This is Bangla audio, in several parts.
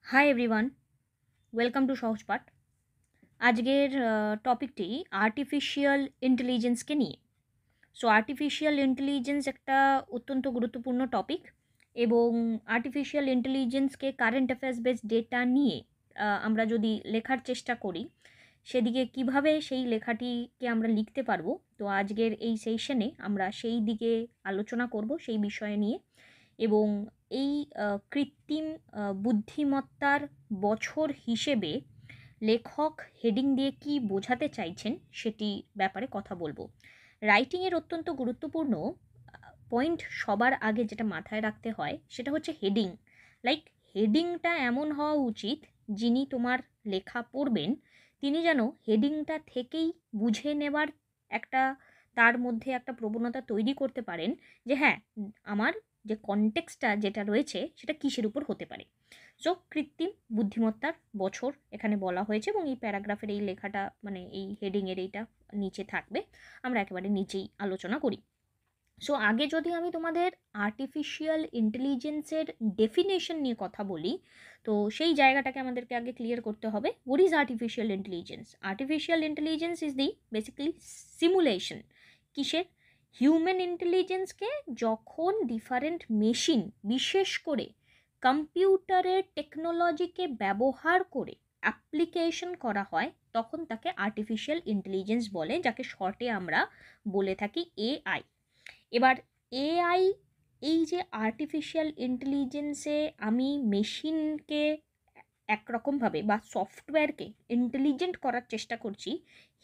হাই এভরিওয়ান, ওয়েলকাম টু সহজপাঠ। আজকের টপিকটি আর্টিফিশিয়াল ইন্টেলিজেন্সকে নিয়ে। সো আর্টিফিশিয়াল ইন্টেলিজেন্স একটা অত্যন্ত গুরুত্বপূর্ণ টপিক এবং আর্টিফিশিয়াল ইন্টেলিজেন্সকে কারেন্ট অ্যাফেয়ার্স বেসড ডেটা নিয়ে আমরা যদি লেখার চেষ্টা করি, সেদিকে কিভাবে সেই লেখাটিকে আমরা লিখতে পারবো। তো আজকের এই সেশনে আমরা সেই দিকে আলোচনা করব, সেই বিষয় নিয়ে। এবং এই কৃত্রিম বুদ্ধিমত্তার বছর হিসেবে লেখক হেডিং দিয়ে কি বোঝাতে চাইছেন সেটি ব্যাপারে কথা বলবো। রাইটিংয়ের অত্যন্ত গুরুত্বপূর্ণ পয়েন্ট সবার আগে যেটা মাথায় রাখতে হয় সেটা হচ্ছে হেডিং। লাইক হেডিংটা এমন হওয়া উচিত, যিনি তোমার লেখা পড়বেন তিনি যেন হেডিংটা থেকেই বুঝে নেবার একটা, তার মধ্যে একটা প্রবণতা তৈরি করতে পারেন যে হ্যাঁ, আমার যে কনটেক্সটটা যেটা রয়েছে সেটা কিসের উপর হতে পারে। সো কৃত্রিম বুদ্ধিমত্তার বছর এখানে বলা হয়েছে এবং এই প্যারাগ্রাফের এই লেখাটা মানে এই হেডিংয়ের এইটা নিচে থাকবে। আমরা একেবারে নিচেই আলোচনা করি। সো আগে যদি আমি তোমাদের আর্টিফিশিয়াল ইন্টেলিজেন্সের ডেফিনেশন নিয়ে কথা বলি, তো সেই জায়গাটাকে আমাদেরকে আগে ক্লিয়ার করতে হবে। What is artificial intelligence? Artificial intelligence is the basically simulation. কিসের? হিউম্যান ইন্টেলিজেন্সকে যখন ডিফারেন্ট মেশিন, বিশেষ করে কম্পিউটারের টেকনোলজিকে ব্যবহার করে অ্যাপ্লিকেশন করা হয়, তখন তাকে আর্টিফিশিয়াল ইন্টেলিজেন্স বলে, যাকে শর্টে আমরা বলে থাকি এআই। এবার এআই, এই যে আর্টিফিশিয়াল ইন্টেলিজেন্সে আমি মেশিনকে একরকমভাবে বা সফটওয়্যারকে ইন্টেলিজেন্ট করার চেষ্টা করছি,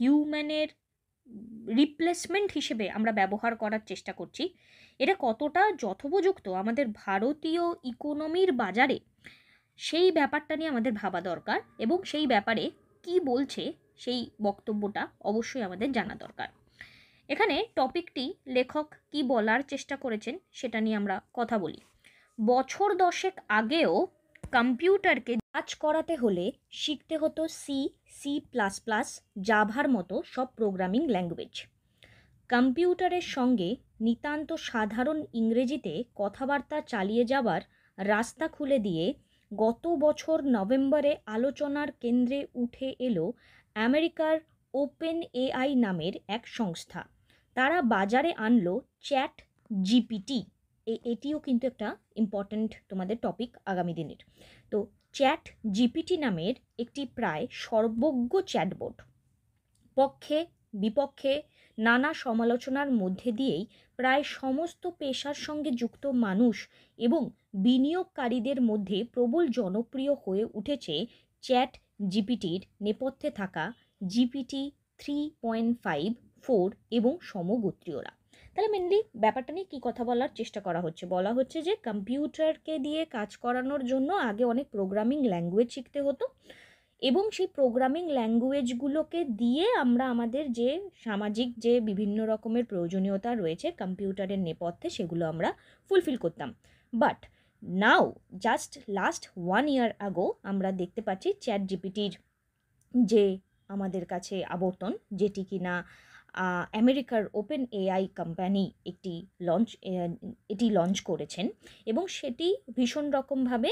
হিউম্যানের রিপ্লেসমেন্ট হিসেবে আমরা ব্যবহার করার চেষ্টা করছি, এটা কতটা যথোপযুক্ত আমাদের ভারতীয় ইকোনমির বাজারে, সেই ব্যাপারটা নিয়ে আমাদের ভাবা দরকার। এবং সেই ব্যাপারে কি বলছে সেই বক্তব্যটা অবশ্যই আমাদের জানা দরকার। এখানে টপিকটি লেখক কি বলার চেষ্টা করেছেন সেটা নিয়ে আমরা কথা বলি। বছর দশেক আগেও কম্পিউটারকে কাজ করাতে হলে শিখতে হতো সি, সি প্লাস প্লাস, জাভার মতো সব প্রোগ্রামিং ল্যাঙ্গুয়েজ। কম্পিউটারের সঙ্গে নিতান্ত সাধারণ ইংরেজিতে কথাবার্তা চালিয়ে যাবার রাস্তা খুলে দিয়ে গত বছর নভেম্বরে আলোচনার কেন্দ্রে উঠে এলো আমেরিকার ওপেন এআই নামের এক সংস্থা। তারা বাজারে আনলো চ্যাট জিপিটি। এটিও কিন্তু একটা ইম্পর্ট্যান্ট তোমাদের টপিক আগামী দিনের। তো চ্যাট জিপিটি নামের একটি প্রায় সর্বজ্ঞ চ্যাটবোট। পক্ষে বিপক্ষে নানা সমালোচনার মধ্যে দিয়েই প্রায় সমস্ত পেশার সঙ্গে যুক্ত মানুষ এবং বিনিয়োগকারীদের মধ্যে প্রবল জনপ্রিয় হয়ে উঠেছে চ্যাট জিপিটির নেপথ্যে থাকা জিপিটি 3.5, 4 এবং সমগোত্রীয়রা। তাহলে মেনলি ব্যাপারটা নিয়ে কী কথা বলার চেষ্টা করা হচ্ছে? বলা হচ্ছে যে কম্পিউটারকে দিয়ে কাজ করানোর জন্য আগে অনেক প্রোগ্রামিং ল্যাঙ্গুয়েজ শিখতে হতো এবং সেই প্রোগ্রামিং ল্যাঙ্গুয়েজগুলোকে দিয়ে আমরা আমাদের যে সামাজিক যে বিভিন্ন রকমের প্রয়োজনীয়তা রয়েছে কম্পিউটারের নেপথ্যে, সেগুলো আমরা ফুলফিল করতাম। But now, just last 1 year আগো আমরা দেখতে পাচ্ছি চ্যাট জিপিটির যে আমাদের কাছে আবর্তন, যেটি কিনা আমেরিকার ওপেন এআই কোম্পানি এটি লঞ্চ করেছেন। এবং সেটি ভীষণ রকমভাবে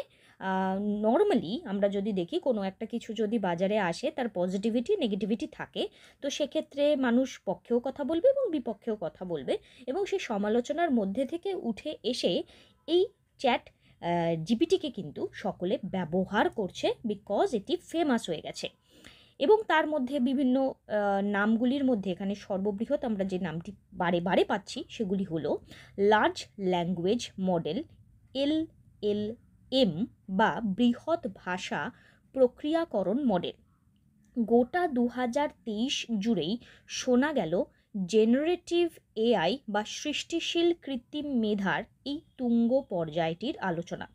নর্মালি আমরা যদি দেখি কোনো একটা কিছু যদি বাজারে আসে, তার পজিটিভিটি নেগেটিভিটি থাকে। তো সেক্ষেত্রে মানুষ পক্ষেও কথা বলবে এবং বিপক্ষেও কথা বলবে, এবং সেই সমালোচনার মধ্যে থেকে উঠে এসে এই চ্যাট জিপিটিকে কিন্তু সকলে ব্যবহার করছে, বিকজ এটি ফেমাস হয়ে গেছে। এবং তার মধ্যে বিভিন্ন নামগুলির মধ্যে এখানে সর্ববৃহৎ আমরা যে নামটি বারে বারে পাচ্ছি সেগুলি হলো লার্জ ল্যাঙ্গুয়েজ মডেল, LLM বা বৃহৎ ভাষা প্রক্রিয়াকরণ মডেল। গোটা 2023 জুড়েই শোনা গেল জেনারেটিভ এআই বা সৃষ্টিশীল কৃত্রিম মেধার এই তুঙ্গ পর্যায়টির আলোচনা।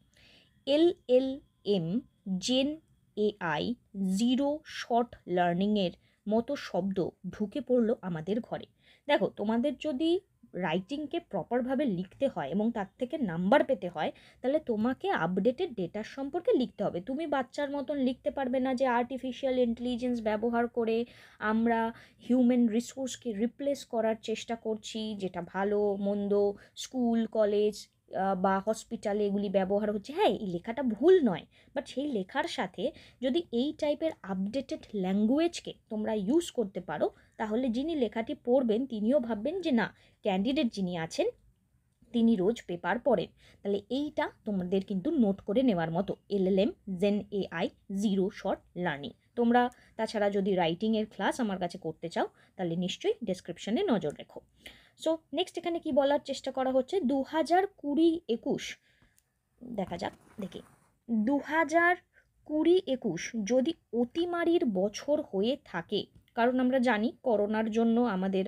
LLM, gen AI, zero shot লার্নিংয়ের মতো শব্দ ঢুকে পড়লো আমাদের ঘরে। দেখো, তোমাদের যদি রাইটিংকে প্রপারভাবে লিখতে হয় এবং তার থেকে নাম্বার পেতে হয়, তাহলে তোমাকে আপডেটেড ডেটার সম্পর্কে লিখতে হবে। তুমি বাচ্চার মতন লিখতে পারবে না যে আর্টিফিশিয়াল ইন্টেলিজেন্স ব্যবহার করে আমরা হিউম্যান রিসোর্সকে রিপ্লেস করার চেষ্টা করছি, যেটা ভালো মন্দ স্কুল কলেজ বা হসপিটালে এগুলি ব্যবহার হচ্ছে, হ্যাঁ এই লেখাটা ভুল নয়, বাট সেই লেখার সাথে যদি এই টাইপের আপডেটেড ল্যাঙ্গুয়েজকে তোমরা ইউজ করতে পারো, তাহলে যিনি লেখাটি পড়বেন তিনিও ভাববেন যে না, ক্যান্ডিডেট যিনি আছেন তিনি রোজ পেপার পড়েন। তাহলে এইটা তোমাদের কিন্তু নোট করে নেওয়ার মতো, LLM gen AI zero shot learning. তোমরা তাছাড়া যদি রাইটিংয়ের ক্লাস আমার কাছে করতে চাও তাহলে নিশ্চয়ই ডেসক্রিপশনে নজর রেখো। সো নেক্সট এখানে কি বলার চেষ্টা করা হচ্ছে, 2020-21 দেখা যাক, দেখি 2020-21 যদি অতিমারির বছর হয়ে থাকে, কারণ আমরা জানি করোনার জন্য আমাদের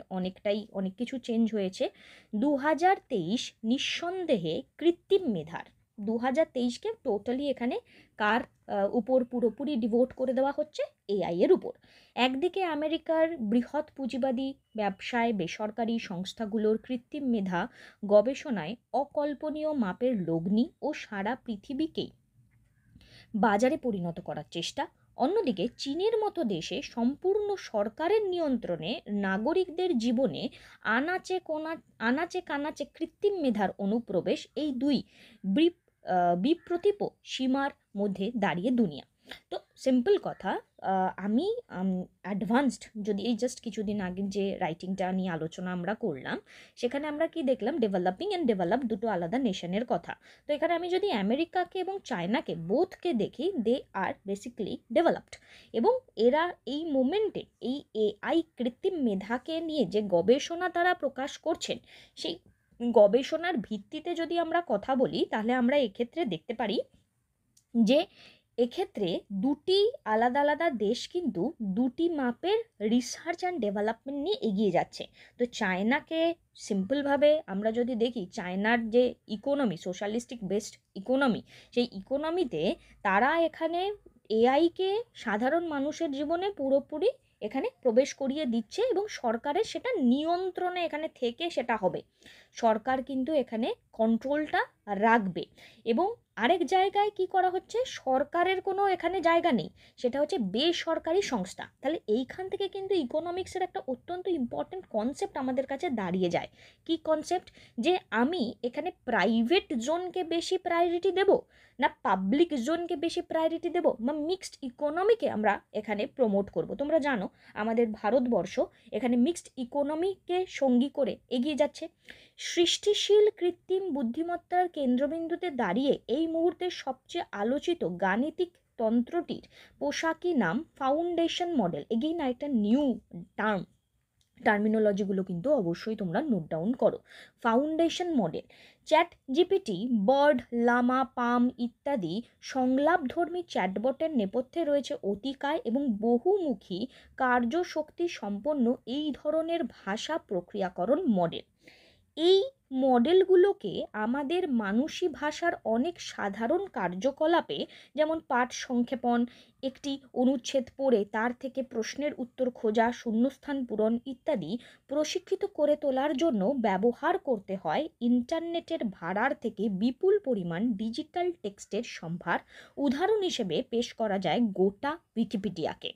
অনেক কিছু চেঞ্জ হয়েছে। 2023 নিঃসন্দেহে কৃত্রিম মেধার, 2023কে টোটালি এখানে কার উপর পুরোপুরি ডিভোট করে দেওয়া হচ্ছে, AI এর উপর। একদিকে আমেরিকার বৃহৎ পুঁজিবাদী ব্যবসায় বেসরকারি সংস্থাগুলোর কৃত্রিম মেধা গবেষণায় অকল্পনীয় মাপের লগ্নি ও সারা পৃথিবীকেই বাজারে পরিণত করার চেষ্টা, অন্যদিকে চীনের মতো দেশে সম্পূর্ণ সরকারের নিয়ন্ত্রণে নাগরিকদের জীবনে আনাচে কানাচে কৃত্রিম মেধার অনুপ্রবেশ, এই দুই বিপ্রতীপ সীমার মধ্যে দাঁড়িয়ে দুনিয়া। তো সিম্পল কথা, আমি অ্যাডভান্সড যদি এই জাস্ট কিছুদিন আগে যে রাইটিংটা নিয়ে আলোচনা আমরা করলাম, সেখানে আমরা কি দেখলাম, ডেভেলপিং অ্যান্ড ডেভেলপ দুটো আলাদা নেশনের কথা। তো এখানে আমি যদি আমেরিকাকে এবং চায়নাকে বোথকে দেখি, দে আর বেসিক্যালি ডেভেলপড, এবং এরা এই মোমেন্টে এই AI কৃত্রিম মেধাকে নিয়ে যে গবেষণা তারা প্রকাশ করছেন, সেই গবেষণার ভিত্তিতে যদি আমরা কথা বলি, তাহলে আমরা এক্ষেত্রে দেখতে পারি যে এক্ষেত্রে দুটি আলাদা আলাদা দেশ কিন্তু দুটি মাপের রিসার্চ অ্যান্ড ডেভেলপমেন্ট নিয়ে এগিয়ে যাচ্ছে। তো চায়নাকে সিম্পলভাবে আমরা যদি দেখি, চায়নার যে ইকোনমি, সোশ্যালিস্টিক বেসড ইকোনমি, সেই ইকোনমিতে তারা এখানে AIকে সাধারণ মানুষের জীবনে পুরোপুরি এখানে প্রবেশ করিয়ে দিচ্ছে, এবং সরকারের সেটা নিয়ন্ত্রণে এখানে থেকে সেটা হবে, সরকার কিন্তু এখানে কন্ট্রোলটা রাখবে। এবং আরেক জায়গায় কি করা হচ্ছে, সরকারের কোনো এখানে জায়গা নেই, সেটা হচ্ছে বেসরকারি সংস্থা। তাহলে এইখান থেকে কিন্তু ইকোনমিক্সের একটা অত্যন্ত ইম্পর্টেন্ট কনসেপ্ট আমাদের কাছে দাঁড়িয়ে যায়। কি কনসেপ্ট, যে আমি এখানে প্রাইভেট জোনকে বেশি প্রায়োরিটি দেব, না পাবলিক জোনকে বেশি প্রায়োরিটি দেব, বা মিক্সড ইকোনমিকে আমরা এখানে প্রমোট করব। তোমরা জানো আমাদের ভারতবর্ষ এখানে মিক্সড ইকোনমিকে সঙ্গী করে এগিয়ে যাচ্ছে। সৃষ্টিশীল কৃত্রিম বুদ্ধিমত্তার কেন্দ্রবিন্দুতে দাঁড়িয়ে এই মুহূর্তে সবচেয়ে আলোচিত গাণিতিক তন্ত্রটির পোশাকি নাম ফাউন্ডেশন মডেল। এগেইন একটা নিউ টার্মিনোলজিগুলো কিন্তু অবশ্যই তোমরা নোট ডাউন করো। Foundation model, Chat GPT, Bard, Llama, PaLM ইত্যাদি সংলাপধর্মী চ্যাটবটের নেপথ্যে রয়েছে অতিকায় এবং বহুমুখী কার্যশক্তি সম্পন্ন এই ধরনের ভাষা প্রক্রিয়াকরণ মডেল। এই মডেলগুলোকে আমাদের মানুষী ভাষার অনেক সাধারণ কার্যকলাপে, যেমন পাঠ সংক্ষেপণ, একটি অনুচ্ছেদ পড়ে তার থেকে প্রশ্নের উত্তর খোঁজা, শূন্যস্থান পূরণ ইত্যাদি প্রশিক্ষিত করে তোলার জন্য ব্যবহার করতে হয় ইন্টারনেটের ভাড়ার থেকে বিপুল পরিমাণ ডিজিটাল টেক্সটের সম্ভার। উদাহরণ হিসেবে পেশ করা যায় গোটা উইকিপিডিয়াকে।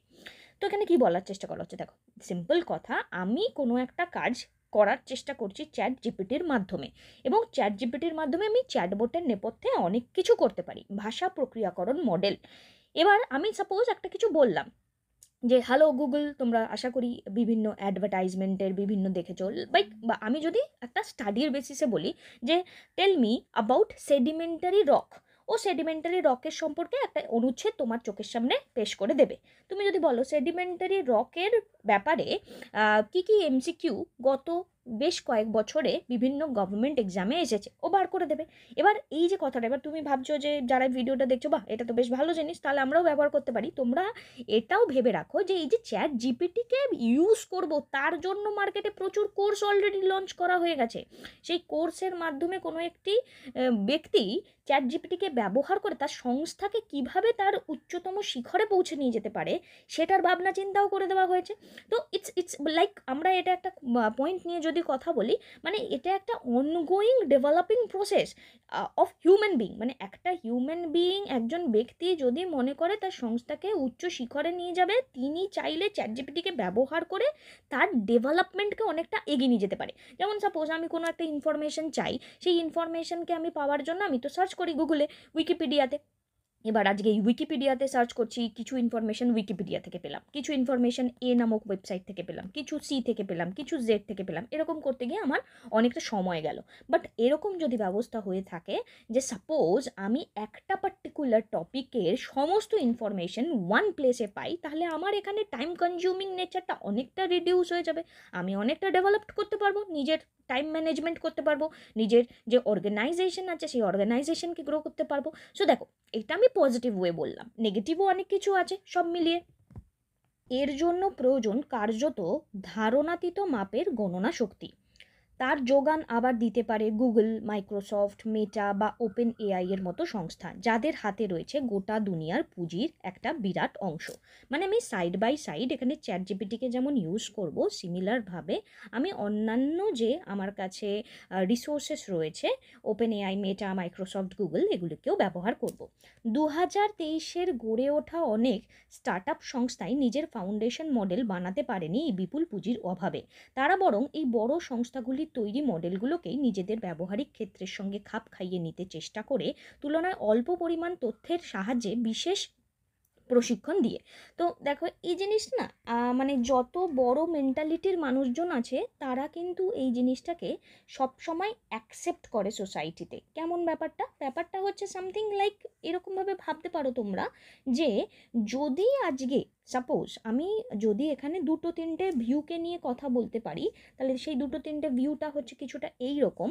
তো এখানে কি বলার চেষ্টা করা হচ্ছে, দেখো সিম্পল কথা, আমি কোনো একটা কাজ করার চেষ্টা করছি চ্যাট জিপিটির মাধ্যমে, এবং চ্যাট জিপিটির মাধ্যমে আমি চ্যাটবোটের নেপথ্যে অনেক কিছু করতে পারি, ভাষা প্রক্রিয়াকরণ মডেল। এবার আমি সাপোজ একটা কিছু বললাম যে হ্যালো গুগল, তোমরা আশা করি বিভিন্ন অ্যাডভার্টাইজমেন্টের বিভিন্ন দেখেছো, বা আমি যদি একটা স্টাডির বেসিসে বলি যে tell me about sedimentary rock, ও সেডিমেন্টারি রকের সম্পর্কে একটা অনুচ্ছেদ তোমার চোখের সামনে পেশ করে দেবে। তুমি যদি বলো সেডিমেন্টারি রকের ব্যাপারে কি কি MCQ গত বেশ কয়েক বছরে বিভিন্ন গভর্নমেন্ট এক্সামে এসেছে, ও বার করে দেবে। এবার এই যে কথাটা, এবার তুমি ভাবছো যে যারা ভিডিওটা দেখছো, বা এটা তো বেশ ভালো জিনিস, তাহলে আমরাও ব্যবহার করতে পারি। তোমরা এটাও ভেবে রাখো যে এই যে চ্যাট জিপিটিকে ইউজ করব, তার জন্য মার্কেটে প্রচুর কোর্স অলরেডি লঞ্চ করা হয়ে গেছে। সেই কোর্সের মাধ্যমে কোনো একটি ব্যক্তি চ্যাট জিপিটিকে ব্যবহার করে তার সংস্থাকে কিভাবে তার উচ্চতম শিখরে পৌঁছে নিয়ে যেতে পারে, সেটার ভাবনা চিন্তাও করে দেওয়া হয়েছে। তো ইটস লাইক, আমরা এটা একটা পয়েন্ট নিয়ে যদি যদি কথা বলি, মানে এটা একটা ongoing developing process of human being. মানে একটা হিউম্যান বিইং, একজন ব্যক্তি যদি মনে করে তার সংস্থাকে উচ্চ শিখরে নিয়ে যাবে, তিনি চাইলে চ্যাটজিপিটিকে ব্যবহার করে তার ডেভেলপমেন্টকে অনেকটা এগিয়ে নিয়ে যেতে পারে। যেমন সাপোজ আমি কোনো একটা ইনফরমেশন চাই, সেই ইনফরমেশনকে আমি পাওয়ার জন্য আমি তো সার্চ করি গুগলে, উইকিপিডিয়াতে। এবার আজকে এই উইকিপিডিয়াতে সার্চ করছি, কিছু ইনফরমেশন উইকিপিডিয়া থেকে পেলাম, কিছু ইনফরমেশন এ নামক ওয়েবসাইট থেকে পেলাম, কিছু সি থেকে পেলাম, কিছু জেড থেকে পেলাম। এরকম করতে গিয়ে আমার অনেকটা সময় গেল। বাট এরকম যদি ব্যবস্থা হয়ে থাকে যে সাপোজ আমি একটা পার্টিকুলার টপিকের সমস্ত ইনফরমেশন ওয়ান প্লেসে পাই, তাহলে আমার এখানে টাইম কনজিউমিং নেচারটা অনেকটা রিডিউস হয়ে যাবে। আমি অনেকটা ডেভেলপ করতে পারবো, নিজের টাইম ম্যানেজমেন্ট করতে পারবো, নিজের যে অর্গানাইজেশন আছে সেই অর্গানাইজেশনকে গ্রো করতে পারবো। সো দেখো, এটা আমি পজিটিভ ওয়ে বললাম, নেগেটিভও অনেক কিছু আছে সব মিলিয়ে। এর জন্য প্রয়োজন কার্যত ধারণাতীত মাপের গণনা শক্তি। তার যোগান আবার দিতে পারে গুগল, মাইক্রোসফট, মেটা বা ওপেন এআই এর মতো সংস্থা, যাদের হাতে রয়েছে গোটা দুনিয়ার পুঁজির একটা বিরাট অংশ। মানে আমি সাইড বাই সাইড এখানে চ্যাট জিপিটিকে যেমন ইউজ করব, সিমিলারভাবে আমি অন্যান্য যে আমার কাছে রিসোর্সেস রয়েছে, ওপেন এআই, মেটা, মাইক্রোসফট, গুগল, এগুলোকেও ব্যবহার করব। 2023-এর গড়ে ওঠা অনেক স্টার্ট আপ সংস্থায় নিজের ফাউন্ডেশন মডেল বানাতে পারেনি এই বিপুল পুঁজির অভাবে। তারা বরং এই বড় সংস্থাগুলির তৈরি মডেলগুলোকেই নিজেদের ব্যবহারিক ক্ষেত্রের সঙ্গে খাপ খাইয়ে নিতে চেষ্টা করে, তুলনায় অল্প পরিমাণ তথ্যের সাহায্যে বিশেষ প্রশিক্ষণ দিয়ে। তো দেখো এই জিনিস না, মানে যত বড় মেন্টালিটির মানুষজন আছে তারা কিন্তু এই জিনিসটাকে সবসময় অ্যাকসেপ্ট করে সোসাইটিতে। কেমন ব্যাপারটা? ব্যাপারটা হচ্ছে সামথিং লাইক, এরকমভাবে ভাবতে পারো তোমরা যে যদি আজকে সাপোজ আমি যদি এখানে দুটো তিনটে ভিউকে নিয়ে কথা বলতে পারি, তাহলে সেই দুটো তিনটে ভিউটা হচ্ছে কিছুটা এই রকম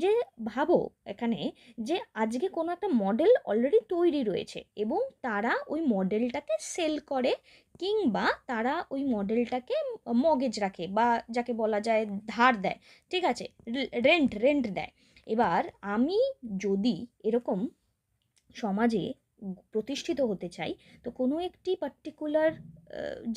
যে, ভাবো এখানে যে আজকে কোনো একটা মডেল অলরেডি তৈরি রয়েছে এবং তারা ওই মডেলটাকে সেল করে, কিংবা তারা ওই মডেলটাকে মগেজ রাখে, বা যাকে বলা যায় ধার দেয়, ঠিক আছে, রেন্ট দেয়। এবার আমি যদি এরকম সমাজে প্রতিষ্ঠিত হতে চাই, তো কোনো একটি পার্টিকুলার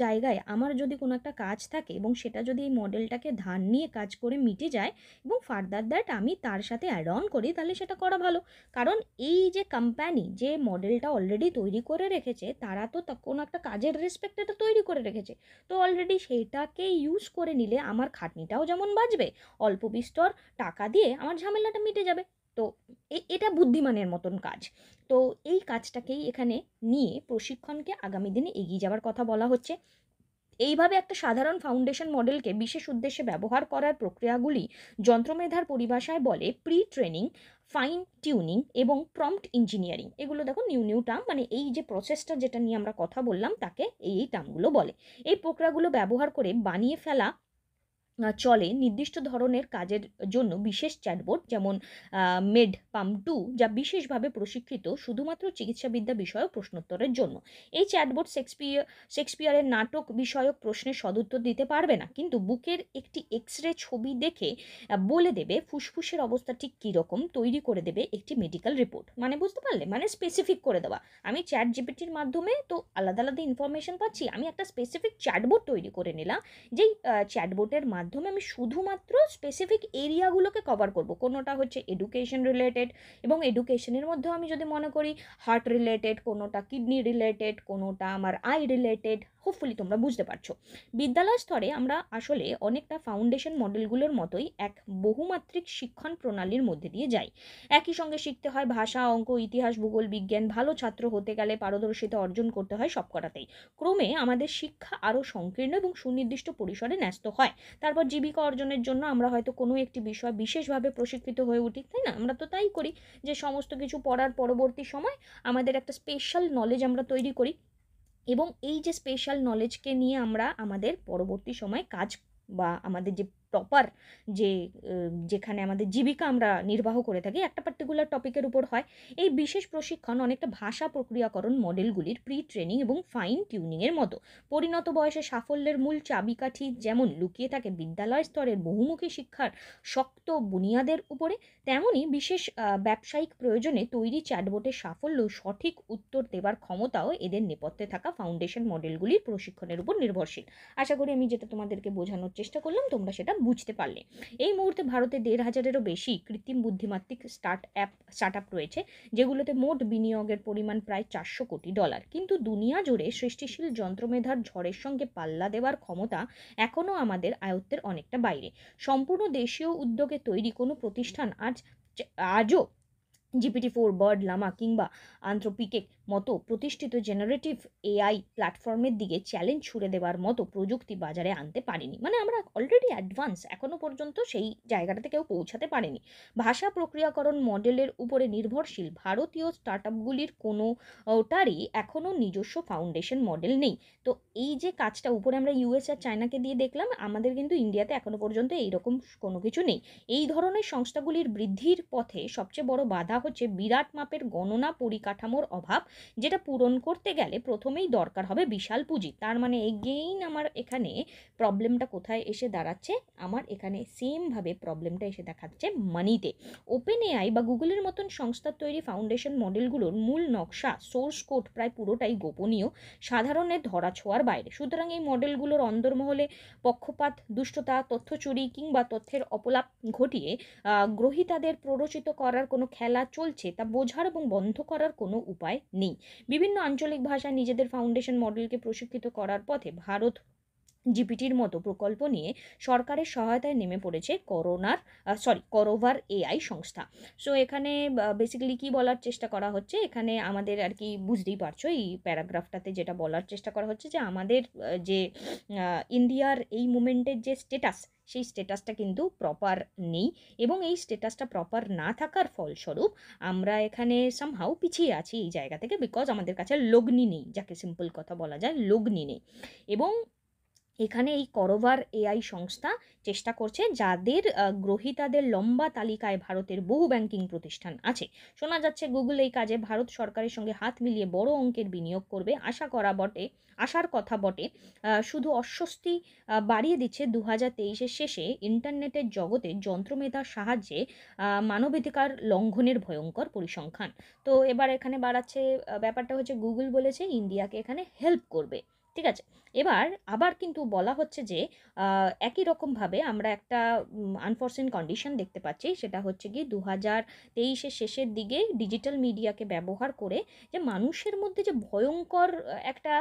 জায়গায় আমার যদি কোনো একটা কাজ থাকে এবং সেটা যদি এই মডেলটাকে ধার নিয়ে কাজ করে মিটে যায় এবং ফার্দার দ্যাট আমি তার সাথে অ্যাড অন করি, তাহলে সেটা করা ভালো। কারণ এই যে কোম্পানি যে মডেলটা অলরেডি তৈরি করে রেখেছে, তারা তো কোনো একটা কাজের রেসপেক্ট এটা তৈরি করে রেখেছে, তো অলরেডি সেইটাকে ইউজ করে নিলে আমার খাটনিটাও যেমন বাঁচবে, অল্প বিস্তর টাকা দিয়ে আমার ঝামেলাটা মিটে যাবে। তো এটা বুদ্ধিমানের মতন কাজ। তো এই কাজটাকেই এখানে নিয়ে প্রশিক্ষণকে আগামী দিনে এগিয়ে যাওয়ার কথা বলা হচ্ছে। এইভাবে একটা সাধারণ ফাউন্ডেশন মডেলকে বিশেষ উদ্দেশ্যে ব্যবহার করার প্রক্রিয়াগুলি যন্ত্রমেধার পরিভাষায় বলে প্রি ট্রেনিং, ফাইন টিউনিং এবং প্রম্পট ইঞ্জিনিয়ারিং। এগুলো দেখো নিউ টার্ম, মানে এই যে প্রসেসটা যেটা নিয়ে আমরা কথা বললাম তাকে এই টার্মগুলো বলে। এই প্রক্রিয়াগুলো ব্যবহার করে বানিয়ে ফেলা চলে নির্দিষ্ট ধরনের কাজের জন্য বিশেষ চ্যাটবোর্ড, যেমন মেড-পাম 2, যা বিশেষভাবে প্রশিক্ষিত শুধুমাত্র চিকিৎসাবিদ্যা বিষয়ক প্রশ্নোত্তরের জন্য। এই চ্যাটবোর্ড শেক্সপিয়ারের নাটক বিষয়ক প্রশ্নের সদুত্তর দিতে পারবে না, কিন্তু বুকের একটি এক্স-রে ছবি দেখে বলে দেবে ফুসফুসের অবস্থা ঠিক কীরকম, তৈরি করে দেবে একটি মেডিকেল রিপোর্ট। মানে বুঝতে পারলে, মানে স্পেসিফিক করে দেওয়া। আমি চ্যাট জিপিটির মাধ্যমে তো আলাদা আলাদা ইনফরমেশন পাচ্ছি, আমি একটা স্পেসিফিক চ্যাটবোর্ড তৈরি করে নিলাম, যেই চ্যাটবোর্ডের মাধ্যমে আমি শুধুমাত্র স্পেসিফিক এরিয়াগুলোকে কভার করব। কোনোটা হচ্ছে এডুকেশন রিলেটেড, এবং এডুকেশনের মধ্যেও আমি যদি মনে করি হার্ট রিলেটেড, কোনোটা কিডনি রিলেটেড, কোনোটা আমার আই রিলেটেড। হোপফুলি তোমরা বুঝতে পারছো। বিদ্যালয় স্তরে আমরা আসলে অনেকটা ফাউন্ডেশন মডেলগুলোর মতোই এক বহুমাত্রিক শিক্ষণ প্রণালীর মধ্যে দিয়ে যাই। একই সঙ্গে শিখতে হয় ভাষা, অঙ্ক, ইতিহাস, ভূগোল, বিজ্ঞান। ভালো ছাত্র হতে গেলে পারদর্শিতা অর্জন করতে হয় সবকটাতেই। ক্রমে আমাদের শিক্ষা আরও সংকীর্ণ এবং সুনির্দিষ্ট পরিসরে ন্যস্ত হয়। তারপর জীবিকা অর্জনের জন্য আমরা হয়তো কোনো একটি বিষয় বিশেষভাবে প্রশিক্ষিত হয়ে উঠি, তাই না? আমরা তো তাই করি, যে সমস্ত কিছু পড়ার পরবর্তী সময় আমাদের একটা স্পেশাল নলেজ আমরা তৈরি করি, এবং এই যে স্পেশাল নলেজকে নিয়ে আমরা আমাদের পরবর্তী সময় কাজ বা আমাদের যে প্রপার যে যেখানে আমাদের জীবিকা আমরা নির্বাহ করে থাকি একটা পার্টিকুলার টপিকের উপর হয়। এই বিশেষ প্রশিক্ষণ অনেকটা ভাষা প্রক্রিয়াকরণ মডেলগুলির প্রি ট্রেনিং এবং ফাইন টিউনিংয়ের মতো। পরিণত বয়সে সাফল্যের মূল চাবিকাঠি যেমন লুকিয়ে থাকে বিদ্যালয় স্তরের বহুমুখী শিক্ষার শক্ত বুনিয়াদের উপরে, তেমনই বিশেষ ব্যবসায়িক প্রয়োজনে তৈরি চ্যাটবোটের সাফল্য সঠিক উত্তর দেবার ক্ষমতাও এদের নেপথ্যে থাকা ফাউন্ডেশন মডেলগুলির প্রশিক্ষণের উপর নির্ভরশীল। আশা করি আমি যেটা তোমাদেরকে বোঝানোর চেষ্টা করলাম তোমরা সেটা বুঝতে পারলে। এই মুহূর্তে ভারতে ১,৫০০-এরও বেশি কৃত্রিম বুদ্ধিমাত্তিক স্টার্ট আপ রয়েছে, যেগুলোতে মোট বিনিয়োগের পরিমাণ প্রায় $৪০০ কোটি। কিন্তু দুনিয়া জুড়ে সৃষ্টিশীল যন্ত্রমেধার ঝড়ের সঙ্গে পাল্লা দেওয়ার ক্ষমতা এখনও আমাদের আয়ত্তের অনেকটা বাইরে। সম্পূর্ণ দেশীয় উদ্যোগে তৈরি কোনো প্রতিষ্ঠান আজও GPT-4, বার্ড, লামা কিংবা আন্থ্রোপিকের মতো প্রতিষ্ঠিত জেনারেটিভ এআই প্ল্যাটফর্মের দিকে চ্যালেঞ্জ ছুড়ে দেওয়ার মতো প্রযুক্তি বাজারে আনতে পারিনি। মানে আমরা অলরেডি অ্যাডভান্স, এখনও পর্যন্ত সেই জায়গাটাতে কেউ পৌঁছাতে পারেনি। ভাষা প্রক্রিয়াকরণ মডেলের উপরে নির্ভরশীল ভারতীয় স্টার্টআপগুলির কোনোটারই এখনও নিজস্ব ফাউন্ডেশন মডেল নেই। তো এই যে কাজটা উপরে আমরা ইউএস আর চায়নাকে দিয়ে দেখলাম, আমাদের কিন্তু ইন্ডিয়াতে এখনও পর্যন্ত এইরকম কোনো কিছু নেই। এই ধরনের সংস্থাগুলির বৃদ্ধির পথে সবচেয়ে বড় বাধা হচ্ছে বিরাট মাপের গণনা পরিকাঠামোর অভাব, যেটা পূরণ করতে গেলে প্রথমেই দরকার হবে বিশাল পুঁজি। তার মানে এগেইন আমার এখানে প্রবলেমটা কোথায় এসে দাঁড়াচ্ছে, আমার এখানে সেমভাবে প্রবলেমটা এসে দেখাচ্ছে মানিতে। ওপেন এআই বা গুগলের মতন সংস্থার তৈরি ফাউন্ডেশন মডেলগুলোর মূল নকশা, সোর্স কোড প্রায় পুরোটাই গোপনীয়, সাধারণের ধরাছোঁয়ার বাইরে। সুতরাং এই মডেলগুলোর অন্দরমহলে পক্ষপাত, দুষ্টতা, তথ্য চুরি কিংবা তথ্যের অপলাপ ঘটিয়ে গ্রহীতাদের প্ররোচিত করার কোনো খেলা চলছে তা বোঝার এবং বন্ধ করার কোনো উপায় নেই। বিভিন্ন আঞ্চলিক ভাষায় নিজেদের ফাউন্ডেশন মডেলকে প্রশিক্ষিত করার পথে ভারত জিপিটির মতো প্রকল্প নিয়ে সরকারের সহায়তায় নেমে পড়েছে করোভার এআই সংস্থা। সো এখানে বেসিক্যালি কি বলার চেষ্টা করা হচ্ছে, এখানে আমাদের আর কি বুঝতেই পারছো এই প্যারাগ্রাফটাতে যেটা বলার চেষ্টা করা হচ্ছে যে আমাদের যে ইন্ডিয়ার এই মুভমেন্টের যে স্ট্যাটাস, সেই স্ট্যাটাসটা কিন্তু প্রপার নেই, এবং এই স্ট্যাটাসটা প্রপার না থাকার ফলস্বরূপ আমরা এখানে সামহাউ পিছিয়ে আছি এই জায়গা থেকে, বিকজ আমাদের কাছে লগ্নি নেই, যাকে সিম্পল কথা বলা যায়, লগ্নি নেই। এবং এখানে এই করোভার এআই সংস্থা চেষ্টা করছে যাদের গ্রহীতাদের লম্বা তালিকায় ভারতের বহু ব্যাংকিং প্রতিষ্ঠান আছে। শোনা যাচ্ছে গুগল এই কাজে ভারত সরকারের সঙ্গে হাত মিলিয়ে বড় অঙ্কের বিনিয়োগ করবে। আশার কথা বটে, শুধু অস্বস্তি বাড়িয়ে দিচ্ছে 2023-এর শেষে ইন্টারনেটের জগতে যন্ত্রমেধার সাহায্যে মানবাধিকার লঙ্ঘনের ভয়ঙ্কর পরিসংখ্যান। তো এবার এখানে বাড়াচ্ছে, ব্যাপারটা হচ্ছে গুগল বলেছে ইন্ডিয়াকে এখানে হেল্প করবে, ঠিক আছে। এবার আবার কিন্তু বলা হচ্ছে যে একই রকমভাবে আমরা একটা আনফরসিন কন্ডিশন দেখতে পাচ্ছি, সেটা হচ্ছে কি 2023-এর শেষের দিকে ডিজিটাল মিডিয়াকে ব্যবহার করে যে মানুষের মধ্যে যে ভয়ঙ্কর একটা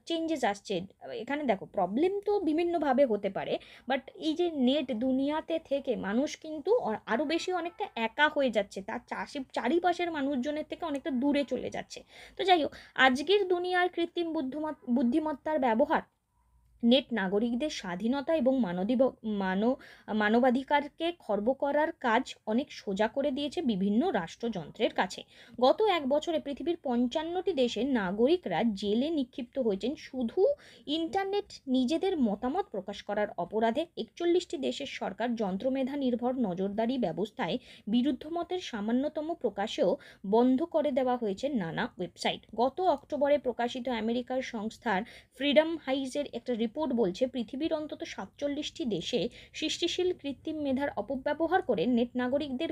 চেঞ্জেস আসছে। এখানে দেখো প্রবলেম তো বিভিন্নভাবে হতে পারে, বাট এই যে নেট দুনিয়াতে থেকে মানুষ কিন্তু আরও বেশি অনেকটা একা হয়ে যাচ্ছে, তার চারিপাশের মানুষজনের থেকে অনেকটা দূরে চলে যাচ্ছে। তো যাই হোক, আজকের দুনিয়ার কৃত্রিম বুদ্ধিমত্তার ব্যবহার নেট নাগরিকদের স্বাধীনতা এবং মানবাধিকারকে খর্ব করার কাজ অনেক সোজা করে দিয়েছে বিভিন্ন রাষ্ট্রযন্ত্রের কাছে। গত 1 বছরে পৃথিবীর 55টি দেশের নাগরিকরা জেলে নিক্ষিপ্ত হয়েছেন শুধু ইন্টারনেট নিজেদের মতামত প্রকাশ করার অপরাধে। 41টি দেশের সরকার যন্ত্রমেধা নির্ভর নজরদারি ব্যবস্থায় বিরুদ্ধ মতের সামান্যতম প্রকাশেও বন্ধ করে দেওয়া হয়েছে নানা ওয়েবসাইট। গত অক্টোবরে প্রকাশিত আমেরিকার সংস্থার ফ্রিডম হাউসের একটা রিপোর্ট বলছে পৃথিবীর অন্তত 47টি দেশে সৃষ্টিশীল কৃত্রিম মেধার অপব্যবহার করে নেট নাগরিকদের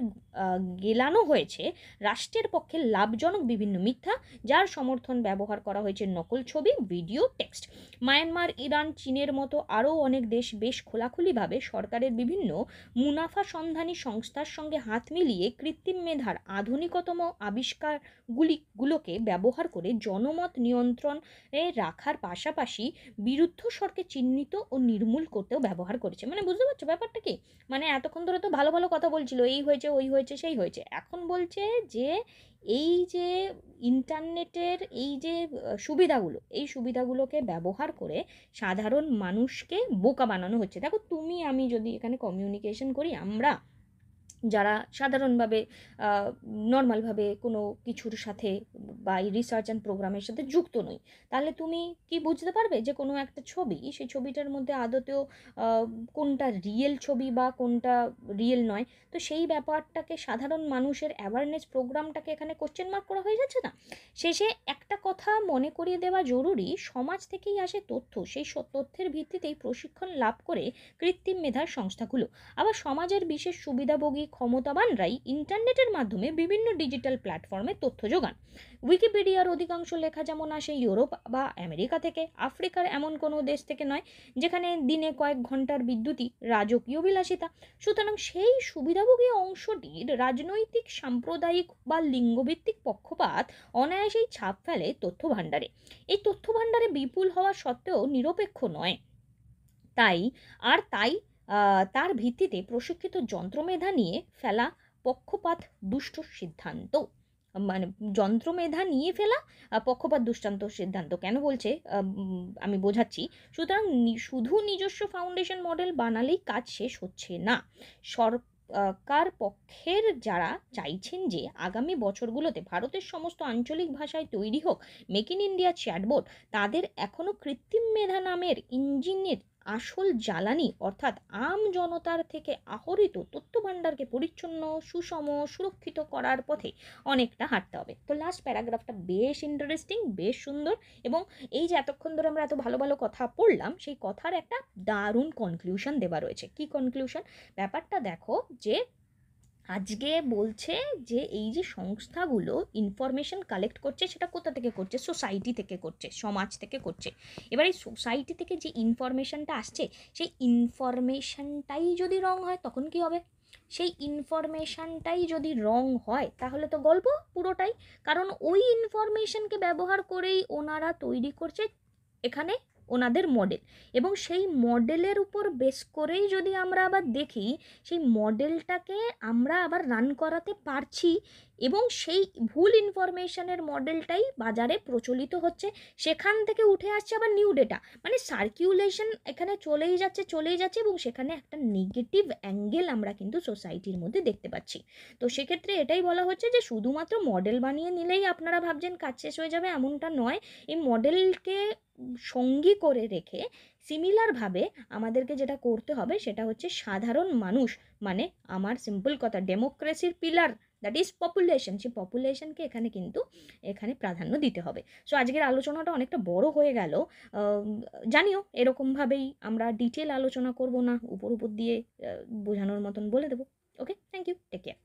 গেলানো হয়েছে রাষ্ট্রের পক্ষে লাভজনক বিভিন্ন মিথ্যা, যার সমর্থন ব্যবহার করা হয়েছে নকল ছবি, ভিডিও, টেক্সট। মায়ানমার, ইরান, চীনের মতো আরও অনেক দেশ বেশ খোলাখুলিভাবে সরকারের বিভিন্ন মুনাফা সন্ধানী সংস্থার সঙ্গে হাত মিলিয়ে কৃত্রিম মেধার আধুনিকতম আবিষ্কারগুলোকে ব্যবহার করে জনমত নিয়ন্ত্রণে রাখার পাশাপাশি বিরুদ্ধ স্বরকে চিহ্নিত ও নির্মূল করতেও ব্যবহার করেছে। মানে বুঝতে পারছো ব্যাপারটা কি? মানে এতক্ষণ ধরে তো ভালো ভালো কথা বলছিল, এই হয়েছে, ওই হয়েছে, সেই হয়েছে, এখন বলছে যে এই যে ইন্টারনেটের এই যে সুবিধাগুলো, এই সুবিধাগুলোকে ব্যবহার করে সাধারণ মানুষকে বোকা বানানো হচ্ছে। দেখো তুমি আমি যদি এখানে কমিউনিকেশন করি, আমরা যারা সাধারণভাবে নর্মালভাবে কোনো কিছুর সাথে বা এই রিসার্চ অ্যান্ড প্রোগ্রামের সাথে যুক্ত নই, তাহলে তুমি কি বুঝতে পারবে যে কোনো একটা ছবি, সেই ছবিটার মধ্যে আদতেও কোনটা রিয়েল ছবি বা কোনটা রিয়েল নয়? তো সেই ব্যাপারটাকে সাধারণ মানুষের অ্যাওয়ারনেস প্রোগ্রামটাকে এখানে কোশ্চেন মার্ক করা হয়ে যাচ্ছে না? শেষে একটা কথা মনে করিয়ে দেওয়া জরুরি, সমাজ থেকেই আসে তথ্য, সেই তথ্যের ভিত্তিতেই প্রশিক্ষণ লাভ করে কৃত্রিম মেধার সংস্থাগুলো আবার সমাজের বিশেষ সুবিধাভোগী ক্ষমতাবানরাই ইন্টারনেটের মাধ্যমে বিভিন্ন ডিজিটাল প্ল্যাটফর্মে তথ্য যোগান। উইকিপিডিয়ার অধিকাংশ লেখা যেমন আসে ইউরোপ বা আমেরিকা থেকে, আফ্রিকার এমন কোনো দেশ থেকে নয় যেখানে দিনে কয়েক ঘন্টার বিদ্যুৎই রাজকীয় বিলাসিতা। সুতরাং সেই সুবিধাভোগী অংশটির রাজনৈতিক, সাম্প্রদায়িক বা লিঙ্গভিত্তিক পক্ষপাত অনায়াসেই ছাপ ফেলে তথ্য ভাণ্ডারে। এই তথ্য ভাণ্ডারে বিপুল হওয়া সত্ত্বেও নিরপেক্ষ নয়। তাই তার ভিত্তিতে প্রশিক্ষিত যন্ত্রমেধা নিয়ে ফেলা পক্ষপাত দুষ্ট সিদ্ধান্ত, মানে যন্ত্রমেধা নিয়ে ফেলা পক্ষপাত দুষ্টান্ত সিদ্ধান্ত। কেন বলছে আমি বোঝাচ্ছি। সুতরাং শুধু নিজস্ব ফাউন্ডেশন মডেল বানালেই কাজ শেষ হচ্ছে না। সরকার পক্ষের যারা চাইছেন যে আগামী বছরগুলোতে ভারতের সমস্ত আঞ্চলিক ভাষায় তৈরি হোক মেক ইন ইন্ডিয়া চ্যাটবোট, তাদের এখনও কৃত্রিম মেধা নামের ইঞ্জিনের আসল জ্বালানি অর্থাৎ আম জনতার থেকে আহরিত তথ্য ভাণ্ডারকে পরিচ্ছন্ন, সুষম, সুরক্ষিত করার পথে অনেকটা হাঁটতে হবে। তো লাস্ট প্যারাগ্রাফটা বেশ ইন্টারেস্টিং, বেশ সুন্দর, এবং এই যে এতক্ষণ ধরে আমরা এত ভালো ভালো কথা পড়লাম, সেই কথার একটা দারুণ কনক্লুশন দেওয়া রয়েছে। কি কনক্লুশন? ব্যাপারটা দেখো যে আজকে বলছে যে এই যে সংস্থাগুলো ইনফরমেশন কালেক্ট করছে, সেটা কোথা থেকে করছে? সোসাইটি থেকে করছে, সমাজ থেকে করছে। এবার এই সোসাইটি থেকে যে ইনফরমেশনটা আসছে, সেই ইনফরমেশনটাই যদি রং হয় তখন কি হবে? সেই ইনফরমেশনটাই যদি রং হয় তাহলে তো গল্প পুরোটাই। কারণ ওই ইনফরমেশনকে ব্যবহার করেই ওনারা তৈরি করছে এখানে ওনাদের মডেল, এবং সেই মডেলের উপর বেস করেই যদি আমরা আবার দেখি, সেই মডেলটাকে আমরা আবার রান করাতে পারছি, এবং সেই ভুল ইনফরমেশনের মডেলটাই বাজারে প্রচলিত হচ্ছে। সেখান থেকে উঠে আসছে আবার নিউ ডেটা, মানে সার্কিউলেশন এখানে চলেই যাচ্ছে, এবং সেখানে একটা নেগেটিভ অ্যাঙ্গেল আমরা কিন্তু সোসাইটির মধ্যে দেখতে পাচ্ছি। তো সেক্ষেত্রে এটাই বলা হচ্ছে যে শুধুমাত্র মডেল বানিয়ে নিলেই আপনারা ভাবছেন কাজ শেষ হয়ে যাবে, এমনটা নয়। এই মডেলকে সঙ্গী করে রেখে সিমিলারভাবে আমাদেরকে যেটা করতে হবে সেটা হচ্ছে সাধারণ মানুষ, মানে আমার সিম্পল কথা, ডেমোক্রেসির পিলার দ্যাট ইজ পপুলেশন, সেই পপুলেশনকে এখানে প্রাধান্য দিতে হবে। সো আজকের আলোচনাটা অনেকটা বড় হয়ে গেল, জানিও এরকমভাবেই আমরা ডিটেল আলোচনা করব না, উপর দিয়ে বোঝানোর মতন বলে দেবো। ওকে, থ্যাংক ইউ, টেক কেয়ার।